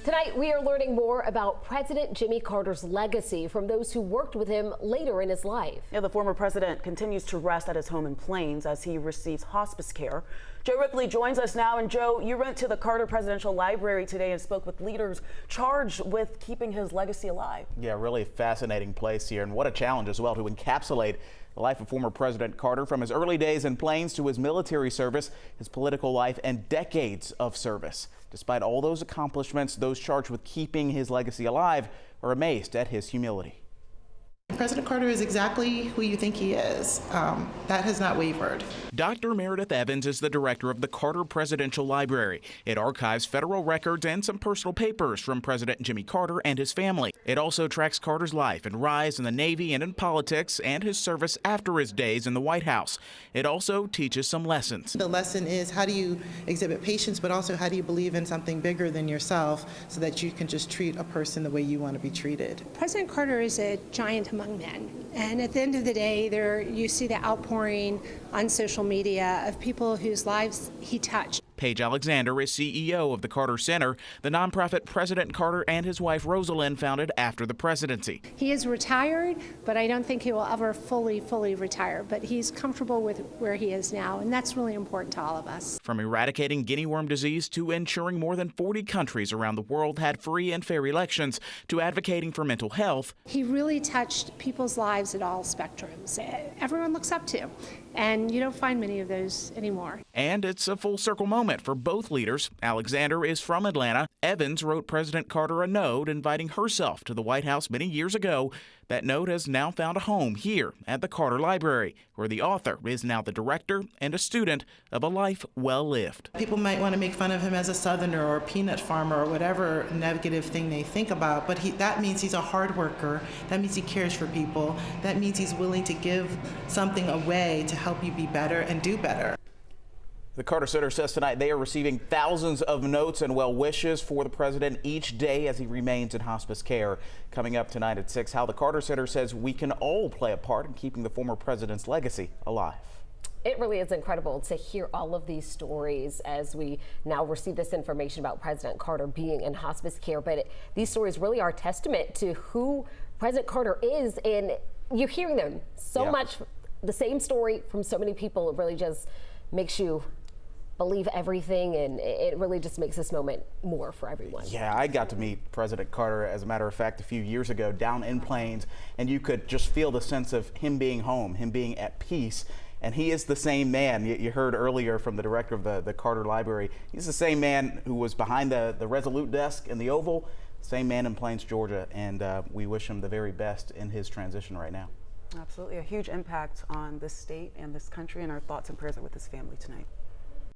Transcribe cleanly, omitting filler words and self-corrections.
Tonight, we are learning more about President Jimmy Carter's legacy from those who worked with him later in his life. Yeah, the former president continues to rest at his home in Plains as he receives hospice care. Joe Ripley joins us now. And Joe, you went to the Carter Presidential Library today and spoke with leaders charged with keeping his legacy alive. Yeah, really fascinating place here, and what a challenge as well to encapsulate the life of former President Carter, from his early days in Plains to his military service, his political life, and decades of service. Despite all those accomplishments, those charged with keeping his legacy alive are amazed at his humility. President Carter is exactly who you think he is. That has not wavered. Dr. Meredith Evans is the director of the Carter Presidential Library. It archives federal records and some personal papers from President Jimmy Carter and his family. It also tracks Carter's life and rise in the Navy and in politics, and his service after his days in the White House. It also teaches some lessons. The lesson is, how do you exhibit patience, but also how do you believe in something bigger than yourself so that you can just treat a person the way you want to be treated. President Carter is a giant among men, and at the end of the day, you see the outpouring on social media of people whose lives he touched. Paige Alexander is CEO of the Carter Center, the nonprofit President Carter and his wife Rosalind founded after the presidency. He is retired, but I don't think he will ever fully retire, but he's comfortable with where he is now, and that's really important to all of us. From eradicating guinea worm disease to ensuring more than 40 countries around the world had free and fair elections to advocating for mental health, he really touched people's lives at all spectrums. Everyone looks up to, and you don't find many of those anymore. And it's a full circle moment for both leaders. Alexander is from Atlanta. Evans wrote President Carter a note inviting herself to the White House many years ago. That note has now found a home here at the Carter Library, where the author is now the director and a student of a life well lived. People might want to make fun of him as a Southerner or a peanut farmer or whatever negative thing they think about, but that means he's a hard worker. That means he cares for people. That means he's willing to give something away to help you be better and do better. The Carter Center says tonight they are receiving thousands of notes and well wishes for the president each day as he remains in hospice care. Coming up tonight at 6, how the Carter Center says we can all play a part in keeping the former president's legacy alive. It really is incredible to hear all of these stories as we now receive this information about President Carter being in hospice care. But these stories really are a testament to who President Carter is, and you're hearing them so much, the same story from so many people. It really just makes you believe everything, and it really just makes this moment more for everyone. Yeah, I got to meet President Carter, as a matter of fact, a few years ago down in Plains, and you could just feel the sense of him being home, him being at peace. And he is the same man. You heard earlier from the director of the Carter Library. He's the same man who was behind the Resolute desk in the Oval, same man in Plains, Georgia, and we wish him the very best in his transition right now. Absolutely, a huge impact on this state and this country, and our thoughts and prayers are with his family tonight.